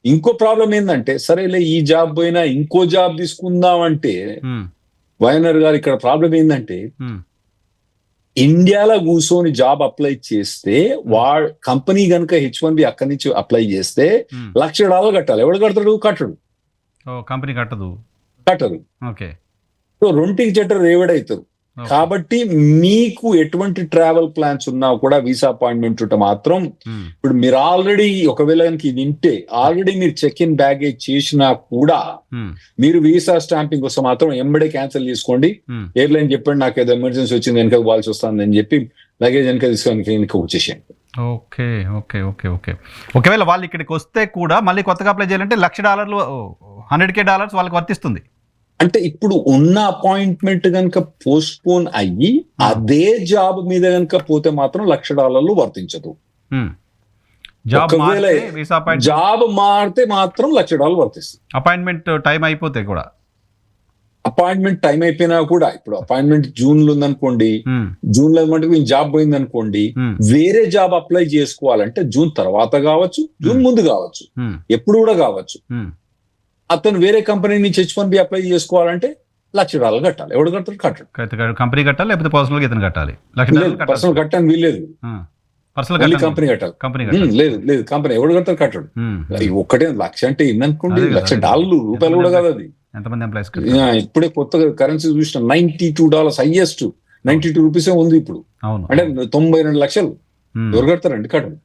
ఇంకో ప్రాబ్లం ఏంటంటే సరేలే ఈ జాబ్ పోయినా ఇంకో జాబ్ తీసుకుందాం అంటే వైఎన్ఆర్ గారు ఇక్కడ ప్రాబ్లం ఏంటంటే ఇండియాలో కూర్చొని జాబ్ అప్లై చేస్తే కంపెనీ కనుక H1B అక్కడి నుంచి అప్లై చేస్తే $1,00,000 కట్టాలి. ఎవడు కడతాడు? కట్టడు. కంపెనీ కట్టదు. ఓకే. సో రెంటికి చెట్టర్ రేవడవుతారు. కాబట్టి మీకు ఎటువంటి ట్రావెల్ ప్లాన్స్ ఉన్నా కూడా వీసా అపాయింట్మెంట్ ఉంటే మాత్రం ఇప్పుడు మీరు ఆల్రెడీ ఒకవేళ వింటే ఆల్రెడీ మీరు చెక్ ఇన్ బ్యాగేజ్ చేసినా కూడా మీరు వీసా స్టాంపింగ్ కోసం మాత్రం ఎంబడే క్యాన్సిల్ చేసుకోండి. ఎయిర్లైన్ చెప్పండి నాకు ఏదో ఎమర్జెన్సీ వచ్చింది వెనక పోవాల్సి వస్తుంది అని చెప్పి లగేజ్ వెనక తీసుకొని వచ్చేసేయండి. ఓకే ఓకే ఓకే ఓకే ఒకవేళ వాళ్ళు ఇక్కడికి వస్తే కూడా మళ్ళీ కొత్తగా అప్లై చేయాలంటే $1,00,000 $100,000 వాళ్ళకి వర్తిస్తుంది. అంటే ఇప్పుడు ఉన్న అపాయింట్మెంట్ కనుక పోస్ట్ పోన్ అయ్యి అదే జాబ్ మీద కనుక పోతే మాత్రం $1,00,000 వర్తించదు. జాబ్ మారితే మాత్రం $1,00,000 వర్తిస్తుంది. అపాయింట్మెంట్ టైం అయిపోతే కూడా అపాయింట్మెంట్ టైం అయిపోయినా కూడా ఇప్పుడు అపాయింట్మెంట్ జూన్ లో ఉందనుకోండి, జూన్ లో మటుకు జాబ్ పోయింది అనుకోండి, వేరే జాబ్ అప్లై చేసుకోవాలంటే జూన్ తర్వాత కావచ్చు, జూన్ ముందు కావచ్చు, ఎప్పుడు కూడా కావచ్చు. అతను వేరే కంపెనీ నుంచి H1B అప్లై చేసుకోవాలంటే $1,00,000 కట్టాలి. ఎవడు కడతాడు? కట్టడు. కంపెనీ కట్టాలి, లేకపోతే పర్సనల్ గా ఇతను కట్టాలి. పర్సనల్ కట్టని వీల్లేదు, కంపెనీ కట్టాలి. లేదు కంపెనీ ఎవడు కడతాడు? కట్టడు. ఒక్కటే $1,00,000 అంటే ఏందనుకోండి, $1,00,000 కూడా కాదు అది. ఎంతమంది ఎంప్లాయీస్? ఇప్పుడే కొత్తగా కరెన్సీ చూసిన $92 హైయెస్ట్ ₹92 ఉంది ఇప్పుడు. అంటే 92 లక్షలు ఎవరు కడతారండి? కట్టడు.